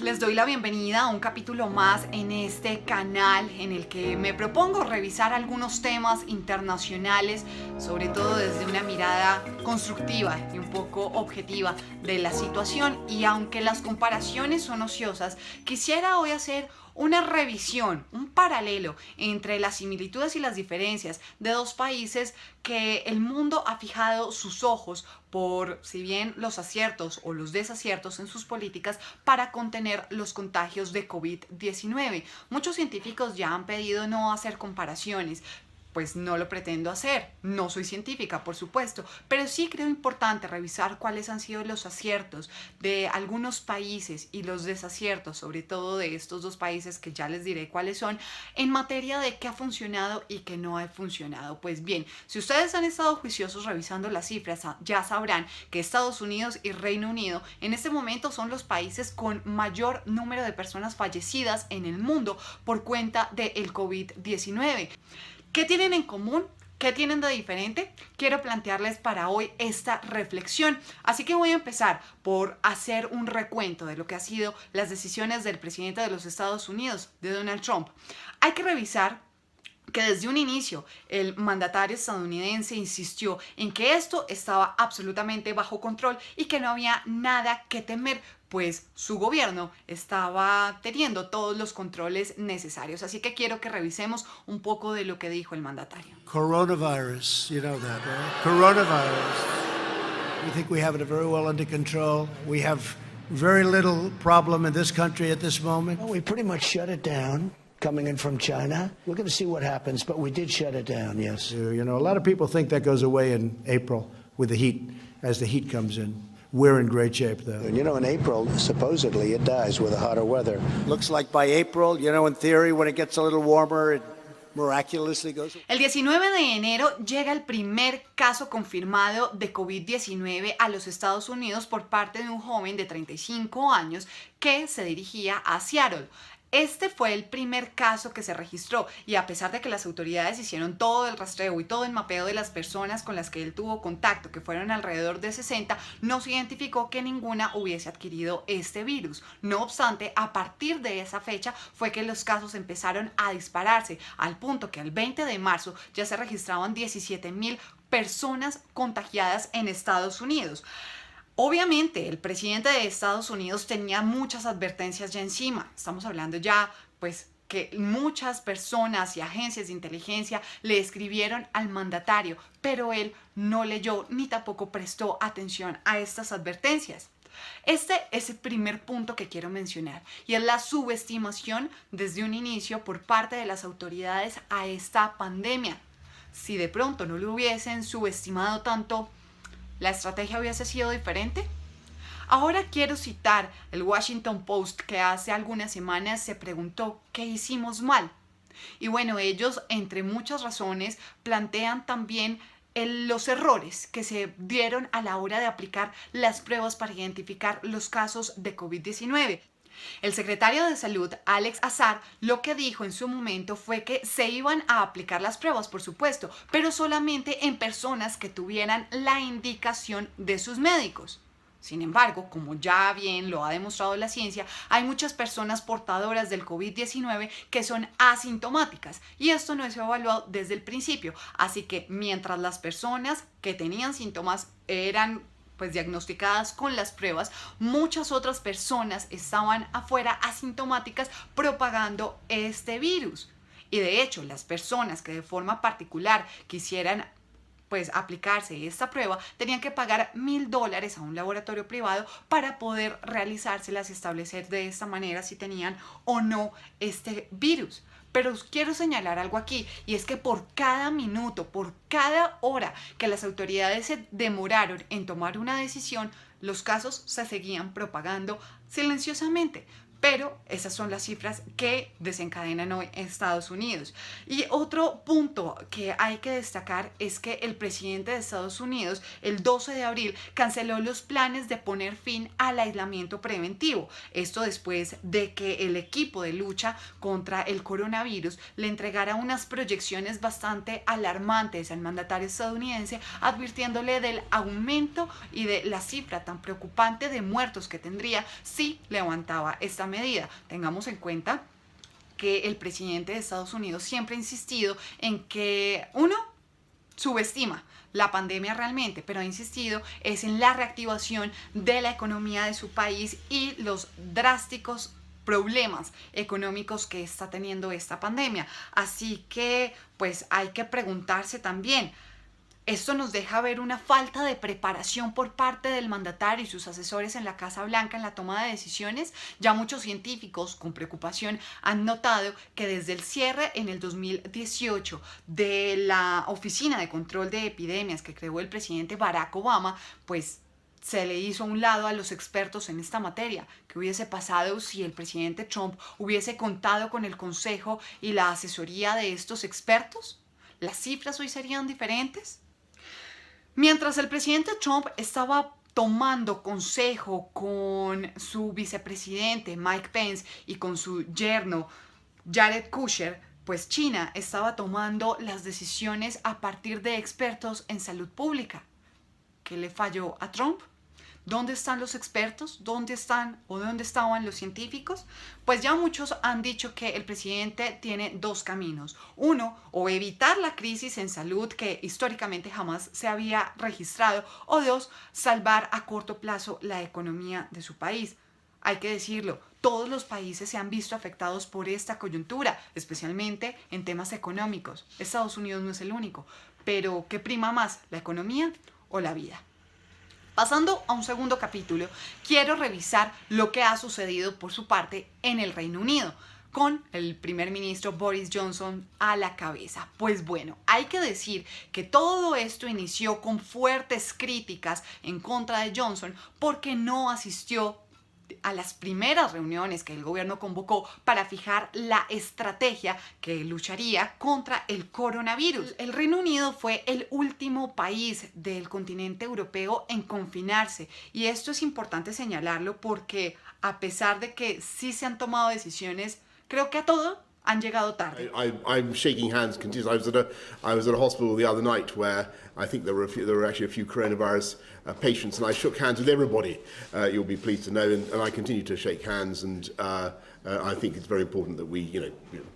les doy la bienvenida a un capítulo más en este canal en el que me propongo revisar algunos temas internacionales, sobre todo desde una mirada constructiva y un poco objetiva de la situación. Y aunque las comparaciones son ociosas, quisiera hoy hacer una revisión, un paralelo entre las similitudes y las diferencias de dos países que el mundo ha fijado sus ojos por, si bien los aciertos o los desaciertos en sus políticas para contener los contagios de COVID-19. Muchos científicos ya han pedido no hacer comparaciones. Pues no lo pretendo hacer, no soy científica, por supuesto, pero sí creo importante revisar cuáles han sido los aciertos de algunos países y los desaciertos, sobre todo de estos dos países que ya les diré cuáles son, en materia de qué ha funcionado y qué no ha funcionado. Pues bien, si ustedes han estado juiciosos revisando las cifras, ya sabrán que Estados Unidos y Reino Unido en este momento son los países con mayor número de personas fallecidas en el mundo por cuenta del COVID-19. ¿Qué tienen en común? ¿Qué tienen de diferente? Quiero plantearles para hoy esta reflexión. Así que voy a empezar por hacer un recuento de lo que han sido las decisiones del presidente de los Estados Unidos, de Donald Trump. Hay que revisar que desde un inicio el mandatario estadounidense insistió en que esto estaba absolutamente bajo control y que no había nada que temer, pues su gobierno estaba teniendo todos los controles necesarios. Así que quiero que revisemos un poco de lo que dijo el mandatario. Coronavirus, you know that, right? Coronavirus. We think we have it very well under control. We have very little problem in this country at this moment. Well, we pretty much shut it down. Coming in from China. We're going to see what happens, but we did shut it down, yes. You know, a lot of people think that goes away in April with the heat, as the heat comes in. We're in great shape, though. And you know, in April, supposedly, it dies with the hotter weather. Looks like by April, you know, in theory, when it gets a little warmer, it miraculously goes away. El 19 de enero llega el primer caso confirmado de COVID-19 a los Estados Unidos por parte de un joven de 35 años que se dirigía a Seattle. Este fue el primer caso que se registró y a pesar de que las autoridades hicieron todo el rastreo y todo el mapeo de las personas con las que él tuvo contacto, que fueron alrededor de 60, no se identificó que ninguna hubiese adquirido este virus. No obstante, a partir de esa fecha fue que los casos empezaron a dispararse, al punto que el 20 de marzo ya se registraban 17,000 personas contagiadas en Estados Unidos. Obviamente, el presidente de Estados Unidos tenía muchas advertencias ya encima. Estamos hablando ya, pues, que muchas personas y agencias de inteligencia le escribieron al mandatario, pero él no leyó ni tampoco prestó atención a estas advertencias. Este es el primer punto que quiero mencionar y es la subestimación desde un inicio por parte de las autoridades a esta pandemia. Si de pronto no lo hubiesen subestimado tanto, ¿la estrategia hubiese sido diferente? Ahora quiero citar el Washington Post, que hace algunas semanas se preguntó ¿qué hicimos mal? Y bueno, ellos, entre muchas razones, plantean también los errores que se dieron a la hora de aplicar las pruebas para identificar los casos de COVID-19. El secretario de Salud, Alex Azar, lo que dijo en su momento fue que se iban a aplicar las pruebas, por supuesto, pero solamente en personas que tuvieran la indicación de sus médicos. Sin embargo, como ya bien lo ha demostrado la ciencia, hay muchas personas portadoras del COVID-19 que son asintomáticas y esto no es evaluado desde el principio. Así que mientras las personas que tenían síntomas eran diagnosticadas con las pruebas, muchas otras personas estaban afuera asintomáticas propagando este virus. Y de hecho, las personas que de forma particular quisieran aplicarse esta prueba tenían que pagar $1,000 a un laboratorio privado para poder realizárselas y establecer de esta manera si tenían o no este virus. Pero quiero señalar algo aquí y es que por cada minuto, por cada hora que las autoridades se demoraron en tomar una decisión, los casos se seguían propagando silenciosamente. Pero esas son las cifras que desencadenan hoy en Estados Unidos. Y otro punto que hay que destacar es que el presidente de Estados Unidos el 12 de abril canceló los planes de poner fin al aislamiento preventivo. Esto después de que el equipo de lucha contra el coronavirus le entregara unas proyecciones bastante alarmantes al mandatario estadounidense, advirtiéndole del aumento y de la cifra tan preocupante de muertos que tendría si levantaba esta medida. medida. Tengamos en cuenta que el presidente de Estados Unidos siempre ha insistido en que uno subestima la pandemia realmente, pero ha insistido es en la reactivación de la economía de su país y los drásticos problemas económicos que está teniendo esta pandemia. Así que pues hay que preguntarse también, esto nos deja ver una falta de preparación por parte del mandatario y sus asesores en la Casa Blanca en la toma de decisiones. Ya muchos científicos con preocupación han notado que desde el cierre en el 2018 de la Oficina de Control de Epidemias que creó el presidente Barack Obama, pues se le hizo a un lado a los expertos en esta materia. ¿Qué hubiese pasado si el presidente Trump hubiese contado con el consejo y la asesoría de estos expertos? ¿Las cifras hoy serían diferentes? Mientras el presidente Trump estaba tomando consejo con su vicepresidente Mike Pence y con su yerno Jared Kushner, pues China estaba tomando las decisiones a partir de expertos en salud pública. ¿Qué le falló a Trump? ¿Dónde están los expertos? ¿Dónde están o dónde estaban los científicos? Pues ya muchos han dicho que el presidente tiene dos caminos. Uno, o evitar la crisis en salud que históricamente jamás se había registrado. O dos, salvar a corto plazo la economía de su país. Hay que decirlo, todos los países se han visto afectados por esta coyuntura, especialmente en temas económicos. Estados Unidos no es el único. Pero, ¿qué prima más, la economía o la vida? Pasando a un segundo capítulo, quiero revisar lo que ha sucedido por su parte en el Reino Unido, con el primer ministro Boris Johnson a la cabeza. Pues bueno, hay que decir que todo esto inició con fuertes críticas en contra de Johnson porque no asistió a las primeras reuniones que el gobierno convocó para fijar la estrategia que lucharía contra el coronavirus. El Reino Unido fue el último país del continente europeo en confinarse y esto es importante señalarlo porque a pesar de que sí se han tomado decisiones, creo que a todo han llegado tarde. I'm shaking hands continuously. I was at a hospital the other night where I think there were actually a few coronavirus patients, and I shook hands with everybody. You'll be pleased to know, and I continue to shake hands. And I think it's very important that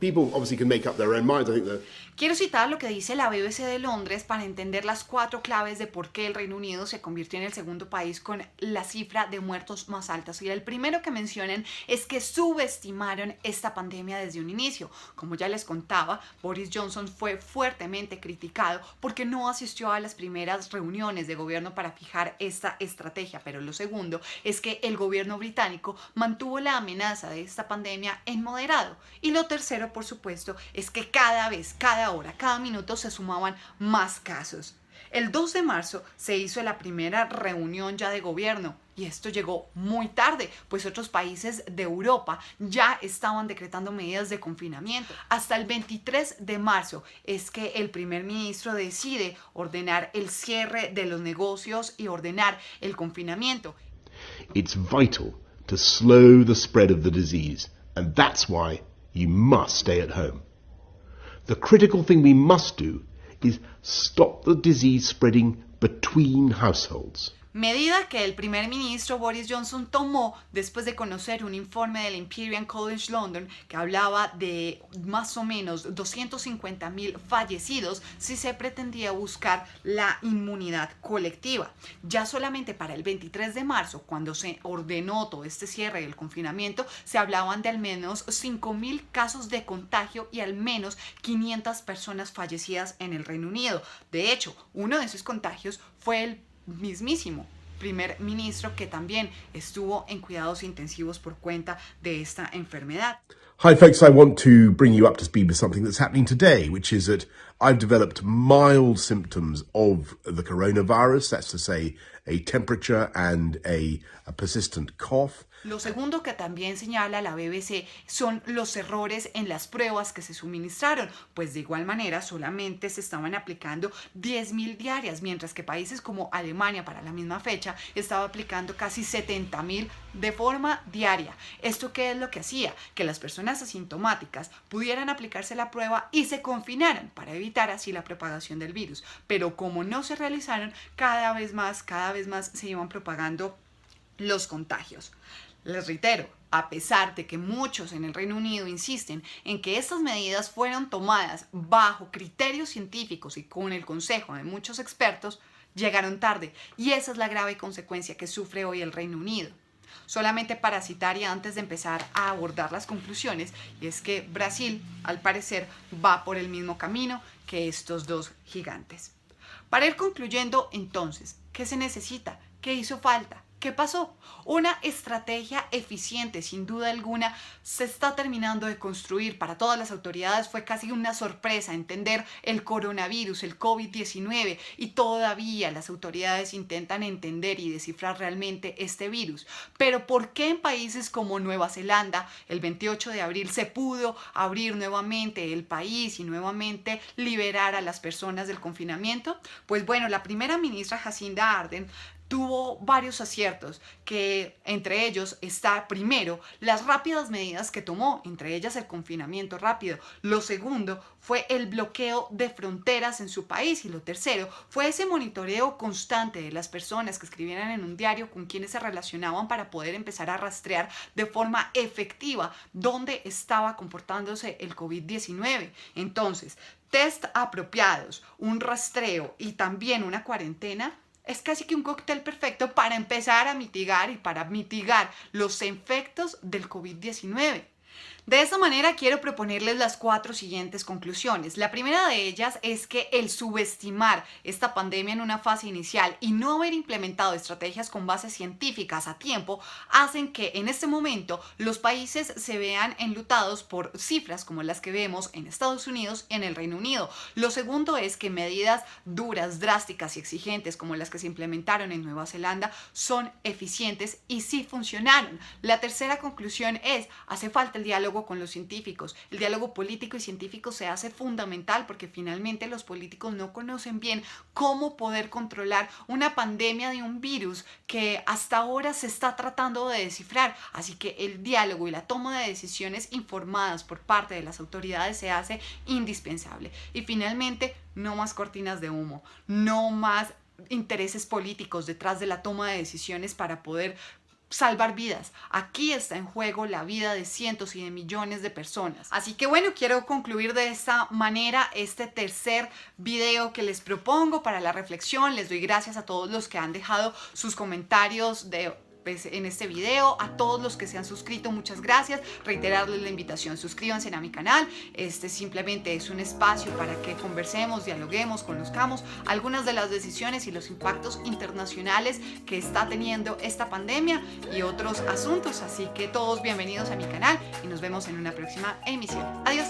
people obviously can make up their own minds. I think that. Quiero citar lo que dice la BBC de Londres para entender las 4 claves de por qué el Reino Unido se convirtió en el segundo país con la cifra de muertos más altas. Y el primero que mencionan es que subestimaron esta pandemia desde un inicio. Como ya les contaba, Boris Johnson fue fuertemente criticado porque no asistió a las primeras reuniones de gobierno para fijar esta estrategia. Pero lo segundo es que el gobierno británico mantuvo la amenaza de esta pandemia en moderado. Y lo tercero, por supuesto, es que cada vez, cada hora, cada minuto se sumaban más casos. El 2 de marzo se hizo la primera reunión ya de gobierno y esto llegó muy tarde, pues otros países de Europa ya estaban decretando medidas de confinamiento. Hasta el 23 de marzo es que el primer ministro decide ordenar el cierre de los negocios y ordenar el confinamiento. It's vital to slow the spread of the disease, and that's why you must stay at home. The critical thing we must do is stop the disease spreading between households. Medida que el primer ministro Boris Johnson tomó después de conocer un informe del Imperial College London que hablaba de más o menos 250.000 fallecidos si se pretendía buscar la inmunidad colectiva. Ya solamente para el 23 de marzo, cuando se ordenó todo este cierre del confinamiento, se hablaban de al menos 5.000 casos de contagio y al menos 500 personas fallecidas en el Reino Unido. De hecho, uno de esos contagios fue el mismísimo primer ministro que también estuvo en cuidados intensivos por cuenta de esta enfermedad. Hi folks, I want to bring you up to speed with something that's happening today, which is that I've developed mild symptoms of the coronavirus, that's to say a temperature and a persistent cough. Lo segundo que también señala la BBC son los errores en las pruebas que se suministraron, pues de igual manera solamente se estaban aplicando 10.000 diarias, mientras que países como Alemania para la misma fecha estaba aplicando casi 70.000 de forma diaria. ¿Esto qué es lo que hacía? Que las personas asintomáticas pudieran aplicarse la prueba y se confinaran para evitar así la propagación del virus. Pero como no se realizaron, cada vez más se iban propagando los contagios. Les reitero, A pesar de que muchos en el Reino Unido insisten en que estas medidas fueron tomadas bajo criterios científicos y con el consejo de muchos expertos, llegaron tarde, y esa es la grave consecuencia que sufre hoy el Reino Unido. Solamente para citar y antes de empezar a abordar las conclusiones, y es que Brasil, al parecer, va por el mismo camino que estos dos gigantes. Para ir concluyendo, entonces, ¿qué se necesita? ¿Qué hizo falta? ¿Qué pasó? Una estrategia eficiente, sin duda alguna, se está terminando de construir. Para todas las autoridades fue casi una sorpresa entender el coronavirus, el COVID-19, y todavía las autoridades intentan entender y descifrar realmente este virus. Pero ¿por qué en países como Nueva Zelanda el 28 de abril se pudo abrir nuevamente el país y nuevamente liberar a las personas del confinamiento? Pues bueno, la primera ministra Jacinda Ardern tuvo varios aciertos, que entre ellos está, primero, las rápidas medidas que tomó, entre ellas el confinamiento rápido. Lo segundo fue el bloqueo de fronteras en su país, y lo tercero fue ese monitoreo constante de las personas que escribieran en un diario con quienes se relacionaban para poder empezar a rastrear de forma efectiva dónde estaba comportándose el COVID-19. Entonces, test apropiados, un rastreo y también una cuarentena es casi que un cóctel perfecto para empezar a mitigar los efectos del COVID-19. De esta manera quiero proponerles las 4 siguientes conclusiones. La primera de ellas es que el subestimar esta pandemia en una fase inicial y no haber implementado estrategias con bases científicas a tiempo hacen que en este momento los países se vean enlutados por cifras como las que vemos en Estados Unidos y en el Reino Unido. Lo segundo es que medidas duras, drásticas y exigentes como las que se implementaron en Nueva Zelanda son eficientes y sí funcionaron. La tercera conclusión es: hace falta el diálogo con los científicos. El diálogo político y científico se hace fundamental porque finalmente los políticos no conocen bien cómo poder controlar una pandemia de un virus que hasta ahora se está tratando de descifrar. Así que el diálogo y la toma de decisiones informadas por parte de las autoridades se hace indispensable. Y finalmente, no más cortinas de humo, no más intereses políticos detrás de la toma de decisiones para poder salvar vidas. Aquí está en juego la vida de cientos y de millones de personas. Así que bueno, quiero concluir de esta manera este tercer video que les propongo para la reflexión. Les doy gracias a todos los que han dejado sus comentarios en este video, a todos los que se han suscrito, muchas gracias. Reiterarles la invitación: suscríbanse a mi canal. Este simplemente es un espacio para que conversemos, dialoguemos, conozcamos algunas de las decisiones y los impactos internacionales que está teniendo esta pandemia y otros asuntos. Así que todos bienvenidos a mi canal y nos vemos en una próxima emisión. Adiós.